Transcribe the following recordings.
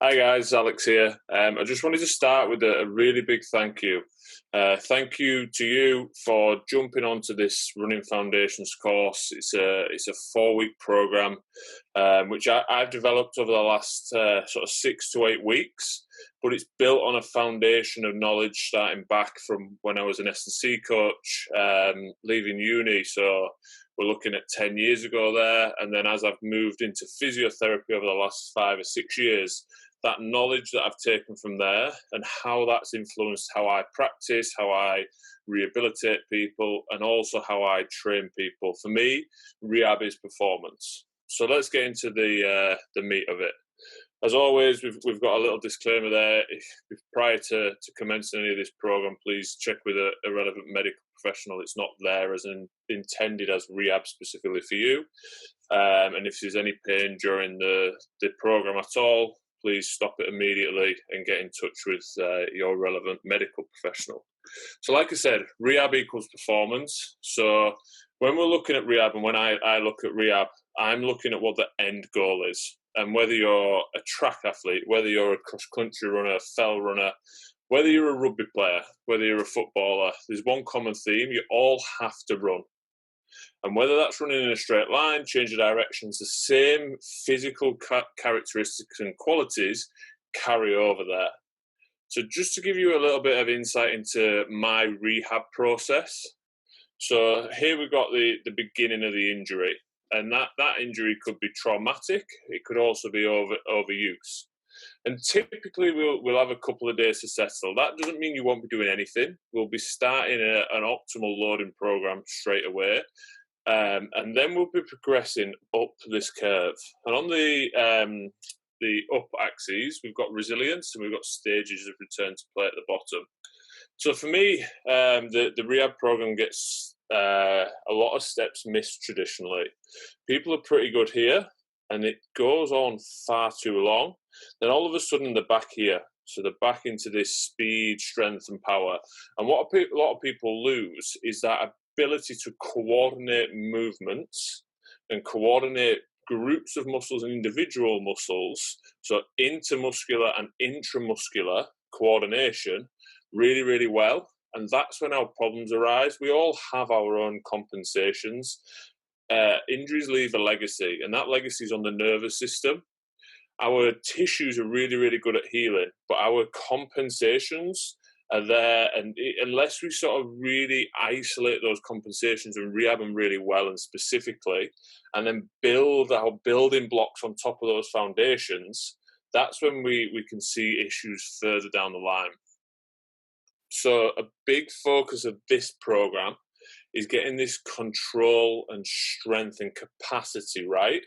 Hi guys, Alex here. I just wanted to start with a really big thank you. Thank you to you for jumping onto this Running Foundations course. It's a 4-week program which I've developed over the last sort of 6 to 8 weeks, but it's built on a foundation of knowledge starting back from when I was an S&C coach, leaving uni. So we're looking at 10 years ago there, and then as I've moved into physiotherapy over the last 5 or 6 years, that knowledge that I've taken from there and how that's influenced how I practice, how I rehabilitate people, and also how I train people. For me, rehab is performance. So let's get into the meat of it. As always, we've got a little disclaimer there. If prior to commencing any of this program, please check with a relevant medical professional. It's not there as intended as rehab specifically for you. And if there's any pain during the program at all, please stop it immediately and get in touch with your relevant medical professional. So like I said, rehab equals performance. So when we're looking at rehab, and when I look at rehab, I'm looking at what the end goal is. And whether you're a track athlete, whether you're a cross-country runner, a fell runner, whether you're a rugby player, whether you're a footballer, there's one common theme: you all have to run. And whether that's running in a straight line, change of directions, the same physical characteristics and qualities carry over there. So just to give you a little bit of insight into my rehab process. So here we've got the beginning of the injury. And that injury could be traumatic. It could also be overuse. And typically we'll have a couple of days to settle. That doesn't mean you won't be doing anything. We'll be starting an optimal loading program straight away. And then we'll be progressing up this curve. And on the up axis, we've got resilience and we've got stages of return to play at the bottom. So for me, the rehab program gets a lot of steps missed traditionally. People are pretty good here, and it goes on far too long. Then all of a sudden they're back here. So they're back into this speed, strength, and power. And what a lot of people lose is that ability to coordinate movements and coordinate groups of muscles and individual muscles, so intermuscular and intramuscular coordination, really, really well. And that's when our problems arise. We all have our own compensations. Injuries leave a legacy, and that legacy is on the nervous system. Our tissues are really, really good at healing, but our compensations are there, and unless we sort of really isolate those compensations and rehab them really well and specifically, and then build our building blocks on top of those foundations, that's when we can see issues further down the line. So a big focus of this program is getting this control and strength and capacity right,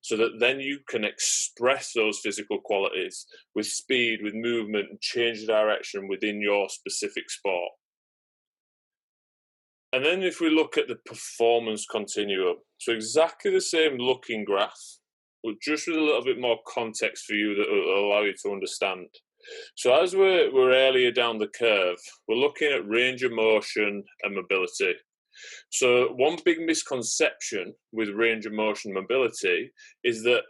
so that then you can express those physical qualities with speed, with movement, and change the direction within your specific sport. And then if we look at the performance continuum, so exactly the same looking graph, but just with a little bit more context for you that will allow you to understand. So as we're earlier down the curve, we're looking at range of motion and mobility. So one big misconception with range of motion and mobility is that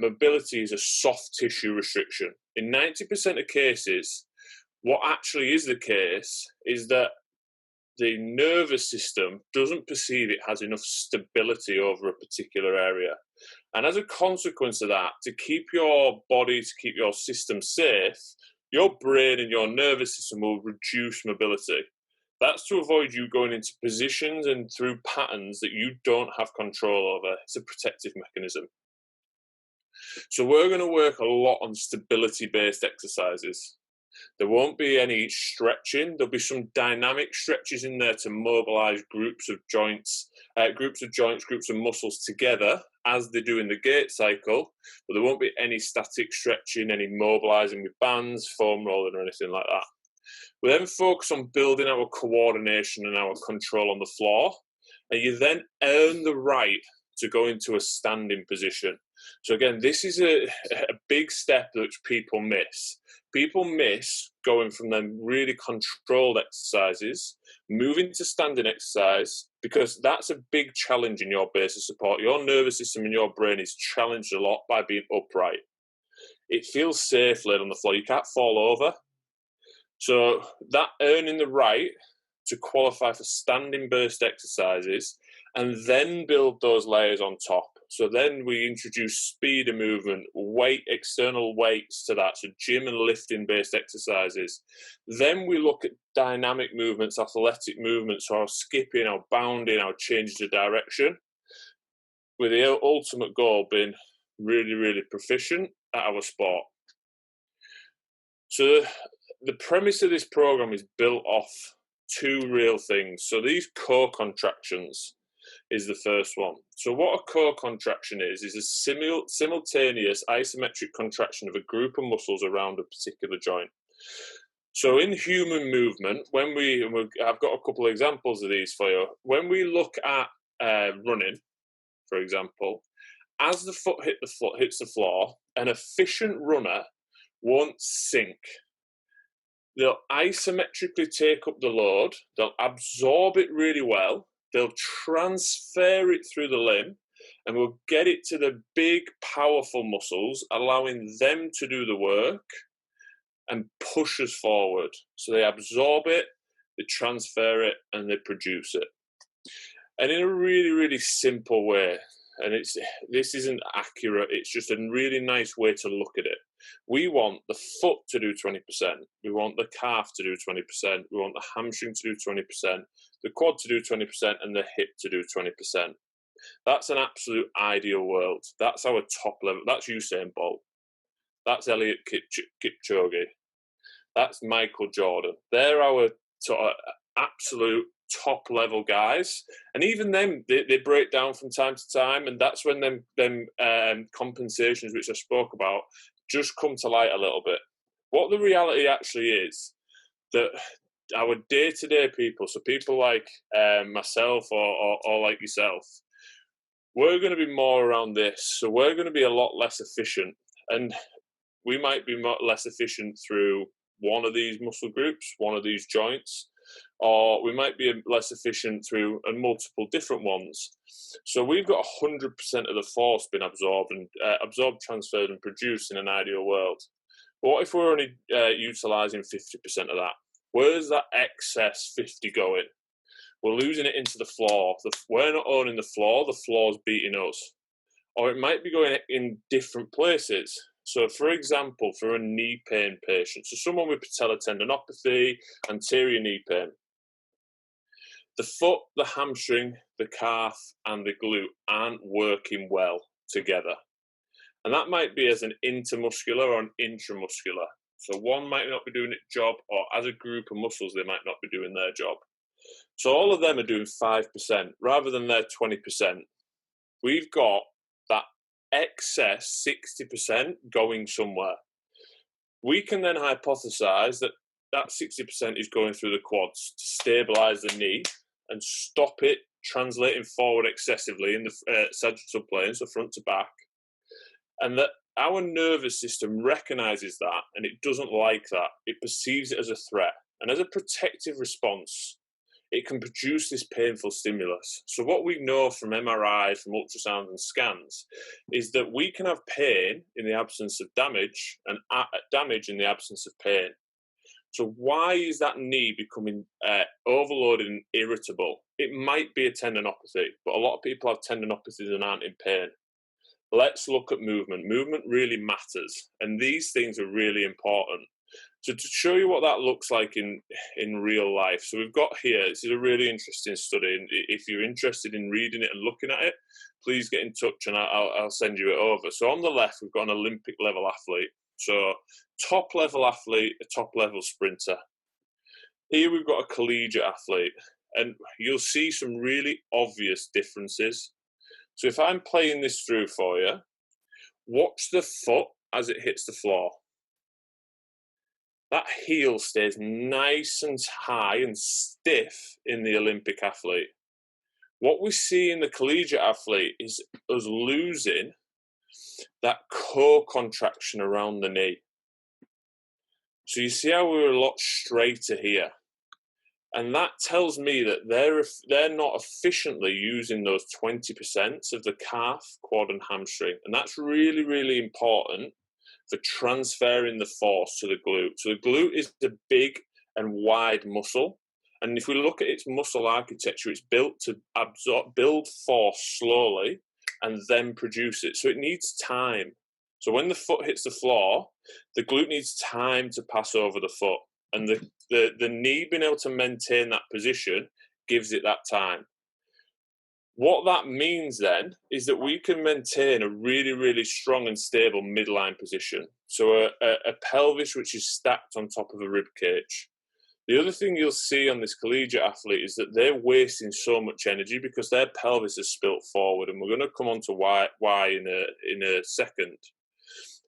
mobility is a soft tissue restriction. In 90% of cases, what actually is the case is that the nervous system doesn't perceive it has enough stability over a particular area. And as a consequence of that, to keep your body, to keep your system safe, your brain and your nervous system will reduce mobility. That's to avoid you going into positions and through patterns that you don't have control over. It's a protective mechanism. So we're going to work a lot on stability-based exercises. There won't be any stretching. There'll be some dynamic stretches in there to mobilize groups of joints, groups of muscles together as they do in the gait cycle, but there won't be any static stretching, any mobilizing with bands, foam rolling, or anything like that. We then focus on building our coordination and our control on the floor, and you then earn the right to go into a standing position. So again, this is a big step which people miss. People miss going from them really controlled exercises, moving to standing exercise, because that's a big challenge in your base of support. Your nervous system and your brain is challenged a lot by being upright. it feels safe laid on the floor. You can't fall over. So that earning the right to qualify for standing burst exercises and then build those layers on top. So then we introduce speed of movement, weight, external weights to that, so gym and lifting based exercises. Then we look at dynamic movements, athletic movements, so our skipping, our bounding, our changes of direction, with the ultimate goal being really, really proficient at our sport. So the premise of this program is built off two real things. So these co-contractions is the first one. So what a co-contraction is a simultaneous isometric contraction of a group of muscles around a particular joint. So in human movement, I've got a couple of examples of these for you. When we look at running, for example, as the foot hits the floor, an efficient runner won't sink. They'll isometrically take up the load, they'll absorb it really well, they'll transfer it through the limb, and we'll get it to the big, powerful muscles, allowing them to do the work and push us forward. So they absorb it, they transfer it, and they produce it. And in a really, really simple way, and this isn't accurate, it's just a really nice way to look at it. We want the foot to do 20%, we want the calf to do 20%, we want the hamstring to do 20%, the quad to do 20%, and the hip to do 20%. That's an absolute ideal world. That's our top level. That's Usain Bolt. That's Elliot Kipchoge. That's Michael Jordan. They're our sort of absolute top level guys, and even them they break down from time to time, and that's when them compensations which I spoke about just come to light a little bit. What the reality actually is that our day-to-day people, so people like myself or like yourself, we're going to be more around this. So we're going to be a lot less efficient, and we might be less efficient through one of these muscle groups, one of these joints, or we might be less efficient through multiple different ones. So we've got 100% of the force being absorbed, transferred, and produced in an ideal world. But what if we're only utilising 50% of that? Where's that excess 50 going? We're losing it into the floor. We're not owning the floor's beating us. Or it might be going in different places. So, for example, for a knee pain patient, so someone with patellar tendinopathy, anterior knee pain, the foot, the hamstring, the calf, and the glute aren't working well together. And that might be as an intermuscular or an intramuscular. So one might not be doing its job, or as a group of muscles, they might not be doing their job. So all of them are doing 5% rather than their 20%. We've got that excess 60% going somewhere. We can then hypothesize that 60% is going through the quads to stabilize the knee and stop it translating forward excessively in the sagittal plane, so front to back, and that our nervous system recognizes that, and it doesn't like that. It perceives it as a threat, and as a protective response, it can produce this painful stimulus. So what we know from MRI, from ultrasound and scans, is that we can have pain in the absence of damage, and damage in the absence of pain. So why is that knee becoming overloaded and irritable? It might be a tendinopathy, but a lot of people have tendinopathies and aren't in pain. Let's look at movement. Movement really matters, and these things are really important. So to show you what that looks like in real life, so we've got here, this is a really interesting study, and if you're interested in reading it and looking at it, please get in touch and I'll send you it over. So on the left, we've got an Olympic level athlete. So top level athlete, a top level sprinter. Here we've got a collegiate athlete, and you'll see some really obvious differences. So if I'm playing this through for you, watch the foot as it hits the floor. That heel stays nice and high and stiff in the Olympic athlete. What we see in the collegiate athlete is us losing that co-contraction around the knee. So you see how we're a lot straighter here. And that tells me that they're not efficiently using those 20% of the calf, quad, and hamstring. And that's really, really important for transferring the force to the glute. So the glute is the big and wide muscle. And if we look at its muscle architecture, it's built to build force slowly and then produce it. So it needs time. So when the foot hits the floor, the glute needs time to pass over the foot. And the knee being able to maintain that position gives it that time. What that means then is that we can maintain a really, really strong and stable midline position. So a pelvis which is stacked on top of a rib cage. The other thing you'll see on this collegiate athlete is that they're wasting so much energy because their pelvis is spilt forward, and we're going to come on to why in a second.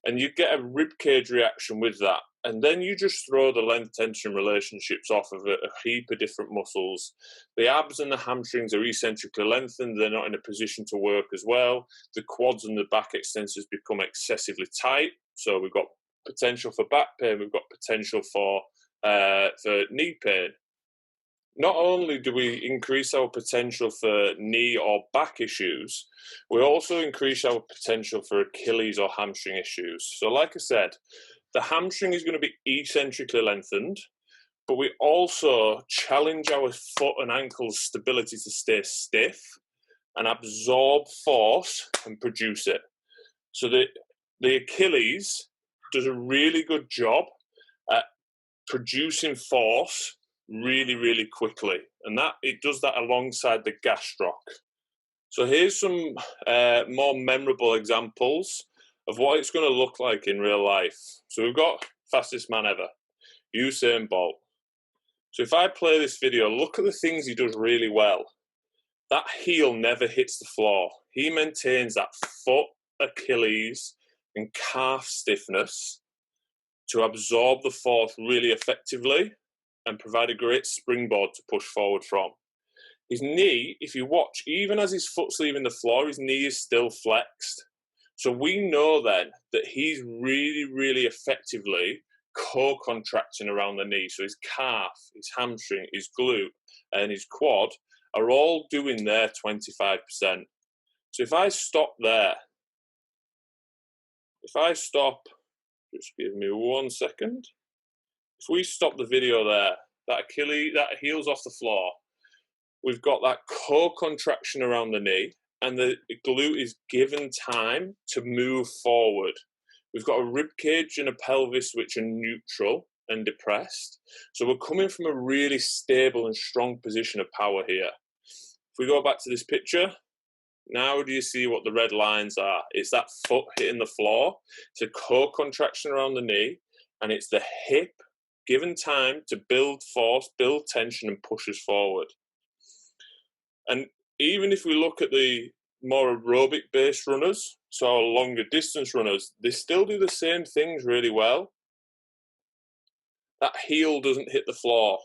And you get a rib cage reaction with that, and then you just throw the length tension relationships off of a heap of different muscles. The abs and the hamstrings are eccentrically lengthened; they're not in a position to work as well. The quads and the back extensors become excessively tight, so we've got potential for back pain. We've got potential for knee pain. Not only do we increase our potential for knee or back issues, we also increase our potential for Achilles or hamstring issues. So like I said, the hamstring is going to be eccentrically lengthened, but we also challenge our foot and ankle's stability to stay stiff and absorb force and produce it. So the Achilles does a really good job at producing force really, really quickly, and that it does that alongside the gastroc. So here's some more memorable examples of what it's going to look like in real life. So we've got fastest man ever, Usain Bolt. So if I play this video, look at the things he does really well. That heel never hits the floor. He maintains that foot, Achilles, and calf stiffness to absorb the force really effectively and provide a great springboard to push forward from. His knee, if you watch, even as his foot's leaving the floor, his knee is still flexed. So we know then that he's really, really effectively co-contracting around the knee. So his calf, his hamstring, his glute, and his quad are all doing their 25%. So if I stop there, just give me 1 second. If we stop the video there, that heel's off the floor, we've got that co-contraction around the knee, and the glute is given time to move forward. We've got a rib cage and a pelvis which are neutral and depressed. So we're coming from a really stable and strong position of power here. If we go back to this picture, now do you see what the red lines are? It's that foot hitting the floor. It's a co-contraction around the knee, and it's the hip given time to build force, build tension, and push us forward. And even if we look at the more aerobic-based runners, so our longer distance runners, they still do the same things really well. That heel doesn't hit the floor.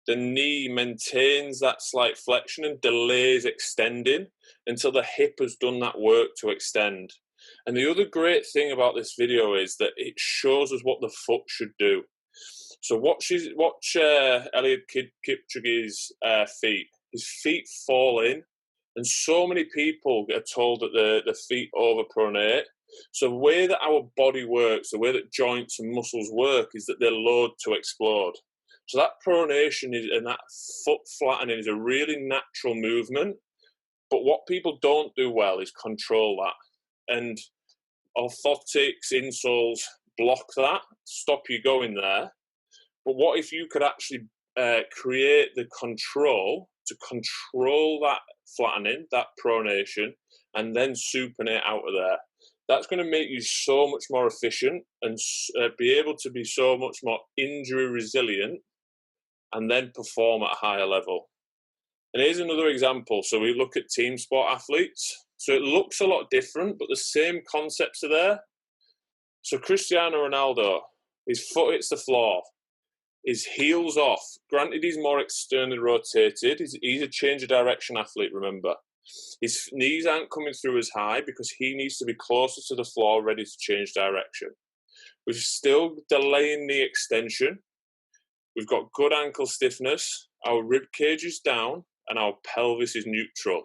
The knee maintains that slight flexion and delays extending until the hip has done that work to extend. And the other great thing about this video is that it shows us what the foot should do. So watch Eliud Kipchoge's feet. His feet fall in, and so many people are told that the feet overpronate. So the way that our body works, the way that joints and muscles work, is that they're loath to explode. So that pronation and that foot flattening is a really natural movement. But what people don't do well is control that. And orthotics, insoles block that, stop you going there. But what if you could actually create the control to control that flattening, that pronation, and then supinate out of there? That's going to make you so much more efficient and be able to be so much more injury resilient and then perform at a higher level. And here's another example. So we look at team sport athletes. So it looks a lot different, but the same concepts are there. So Cristiano Ronaldo, his foot hits the floor, his heel's off. Granted, he's more externally rotated. He's a change of direction athlete, remember. His knees aren't coming through as high because he needs to be closer to the floor, ready to change direction. We're still delaying the extension. We've got good ankle stiffness. Our rib cage is down and our pelvis is neutral.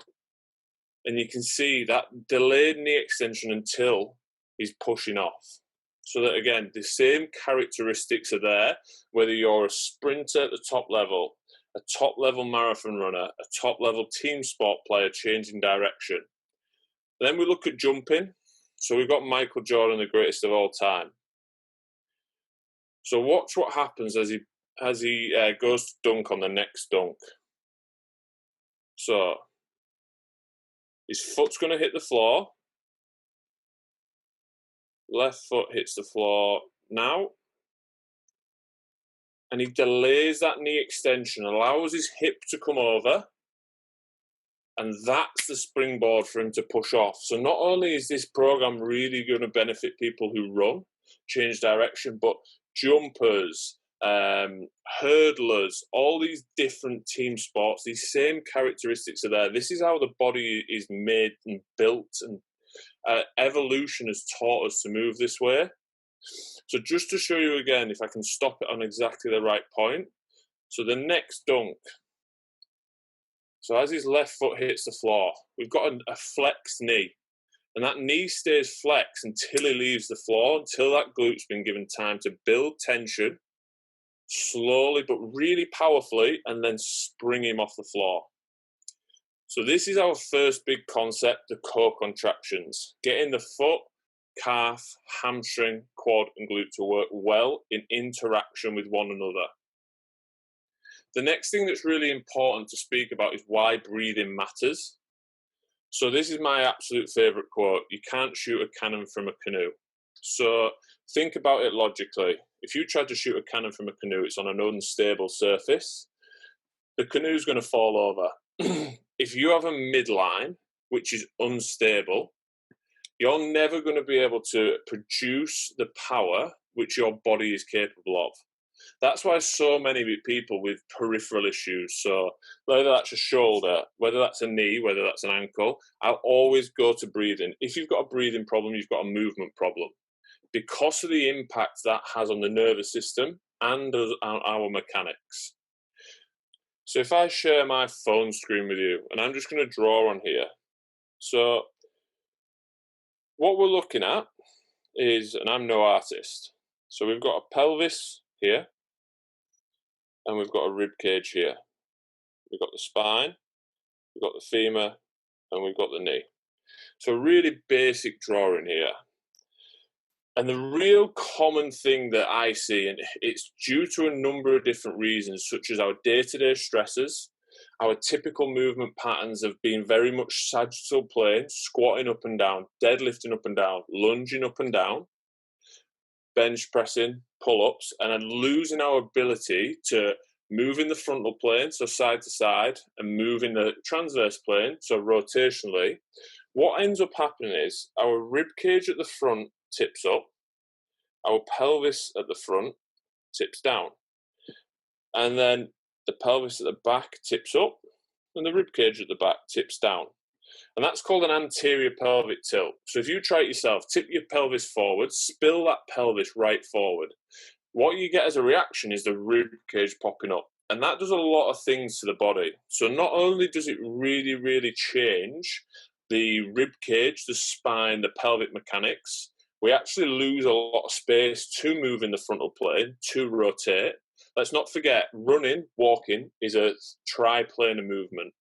And you can see that delayed knee extension until he's pushing off. So that, again, the same characteristics are there, whether you're a sprinter at the top level, a top level marathon runner, a top level team sport player changing direction. Then we look at jumping. So we've got Michael Jordan, the greatest of all time. So watch what happens as he goes to dunk on the next dunk. So his foot's going to hit the floor. Left foot hits the floor now. And he delays that knee extension, allows his hip to come over. And that's the springboard for him to push off. So not only is this program really going to benefit people who run, change direction, but jumpers, hurdlers, all these different team sports, these same characteristics are there. This is how the body is made and built, and evolution has taught us to move this way. So just to show you again, if I can stop it on exactly the right point. So the next dunk. So as his left foot hits the floor, we've got a flexed knee. And that knee stays flexed until he leaves the floor, until that glute's been given time to build tension, slowly but really powerfully, and then spring him off the floor. So this is our first big concept, the co-contractions. Getting the foot, calf, hamstring, quad, and glute to work well in interaction with one another. The next thing that's really important to speak about is why breathing matters. So this is my absolute favorite quote: you can't shoot a cannon from a canoe. So think about it logically. If you try to shoot a cannon from a canoe, it's on an unstable surface. The canoe's going to fall over. If you have a midline, which is unstable, you're never going to be able to produce the power which your body is capable of. That's why so many people with peripheral issues, so whether that's a shoulder, whether that's a knee, whether that's an ankle, I'll always go to breathing. If you've got a breathing problem, you've got a movement problem, because of the impact that has on the nervous system and our mechanics. So if I share my phone screen with you, and I'm just going to draw on here. So what we're looking at is, and I'm no artist, so we've got a pelvis here, and we've got a rib cage here. We've got the spine, we've got the femur, and we've got the knee. So really basic drawing here. And the real common thing that I see, and it's due to a number of different reasons, such as our day-to-day stresses, our typical movement patterns of being very much sagittal plane, squatting up and down, deadlifting up and down, lunging up and down, bench pressing, pull-ups, and then losing our ability to move in the frontal plane, so side to side, and move in the transverse plane, so rotationally. What ends up happening is our rib cage at the front tips up, our pelvis at the front tips down, and then the pelvis at the back tips up, and the rib cage at the back tips down. And that's called an anterior pelvic tilt. So if you try it yourself, tip your pelvis forward, spill that pelvis right forward. What you get as a reaction is the rib cage popping up. And that does a lot of things to the body. So not only does it really, really change the rib cage, the spine, the pelvic mechanics, we actually lose a lot of space to move in the frontal plane, to rotate. Let's not forget, running, walking is a triplanar movement.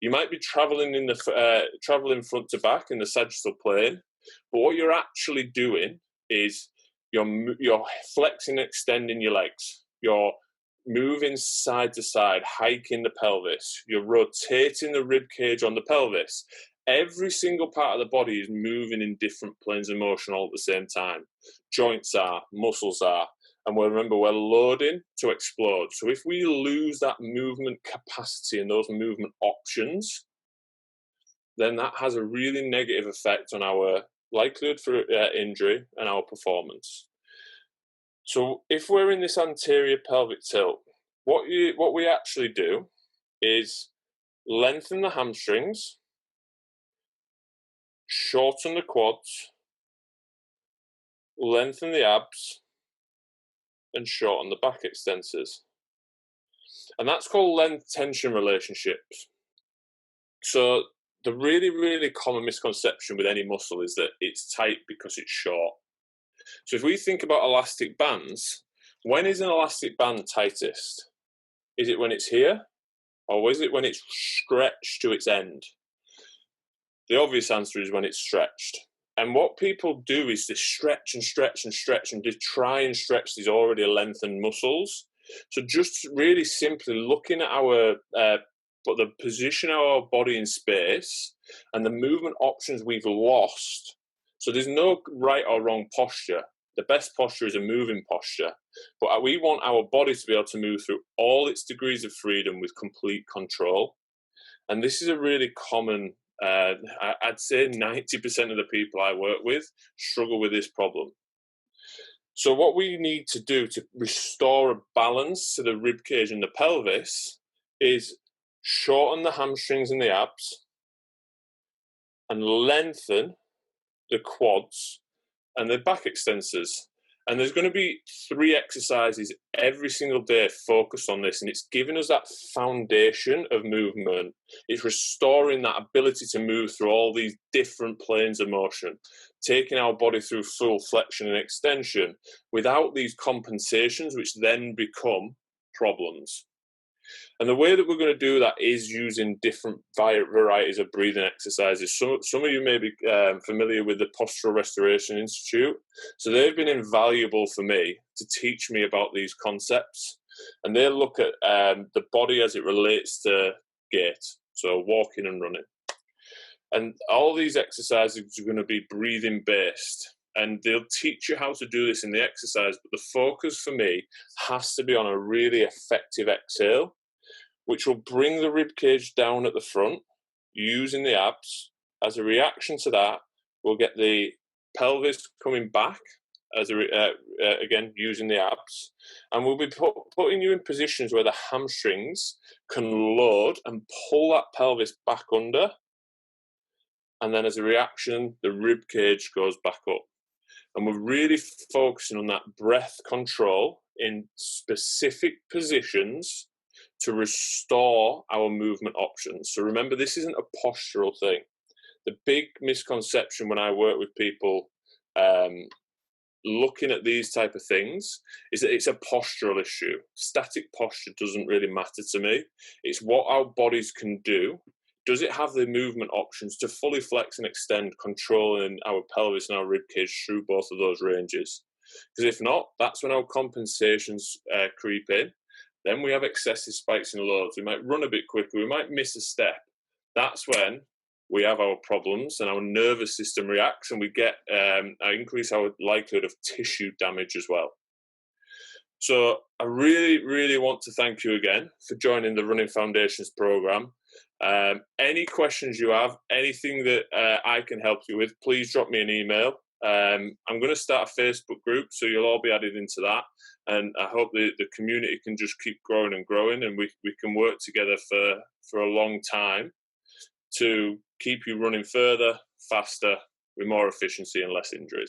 You might be traveling traveling front to back in the sagittal plane, but what you're actually doing is you're flexing, extending your legs. You're moving side to side, hiking the pelvis. You're rotating the rib cage on the pelvis. Every single part of the body is moving in different planes of motion all at the same time. Joints are, muscles are, and remember, we're loading to explode. So if we lose that movement capacity and those movement options, then that has a really negative effect on our likelihood for injury and our performance. So if we're in this anterior pelvic tilt, what we actually do is lengthen the hamstrings, shorten the quads, lengthen the abs, and shorten the back extensors. And that's called length-tension relationships. So the really, really common misconception with any muscle is that it's tight because it's short. So if we think about elastic bands, when is an elastic band tightest? Is it when it's here, or is it when it's stretched to its end? The obvious answer is when it's stretched. And what people do is they stretch and stretch and stretch, and they try and stretch these already lengthened muscles. So just really simply looking at the position of our body in space and the movement options we've lost. So there's no right or wrong posture. The best posture is a moving posture, but we want our body to be able to move through all its degrees of freedom with complete control. And this is a really common, I'd say 90% of the people I work with struggle with this problem. So what we need to do to restore a balance to the rib cage and the pelvis is shorten the hamstrings and the abs and lengthen the quads and the back extensors. And there's going to be 3 exercises every single day focused on this, and it's giving us that foundation of movement. It's restoring that ability to move through all these different planes of motion, taking our body through full flexion and extension without these compensations, which then become problems. And the way that we're going to do that is using different varieties of breathing exercises. Some of you may be familiar with the Postural Restoration Institute. So they've been invaluable for me to teach me about these concepts. And they look at the body as it relates to gait, so walking and running. And all these exercises are going to be breathing based. And they'll teach you how to do this in the exercise. But the focus for me has to be on a really effective exhale, which will bring the rib cage down at the front using the abs. As a reaction to that, we'll get the pelvis coming back, again, using the abs. And we'll be putting you in positions where the hamstrings can load and pull that pelvis back under. And then as a reaction, the rib cage goes back up. And we're really focusing on that breath control in specific positions to restore our movement options. So remember, this isn't a postural thing. The big misconception when I work with people looking at these type of things is that it's a postural issue. Static posture doesn't really matter to me. It's what our bodies can do. Does it have the movement options to fully flex and extend, controlling our pelvis and our rib cage through both of those ranges? Because if not, that's when our compensations creep in. Then we have excessive spikes and loads. We might run a bit quicker. We might miss a step. That's when we have our problems and our nervous system reacts, and we get increase our likelihood of tissue damage as well. So I really, really want to thank you again for joining the Running Foundations program. Any questions you have, anything that I can help you with, please drop me an email. I'm going to start a Facebook group, so you'll all be added into that. And I hope the community can just keep growing and growing, and we can work together for a long time to keep you running further, faster, with more efficiency and less injuries.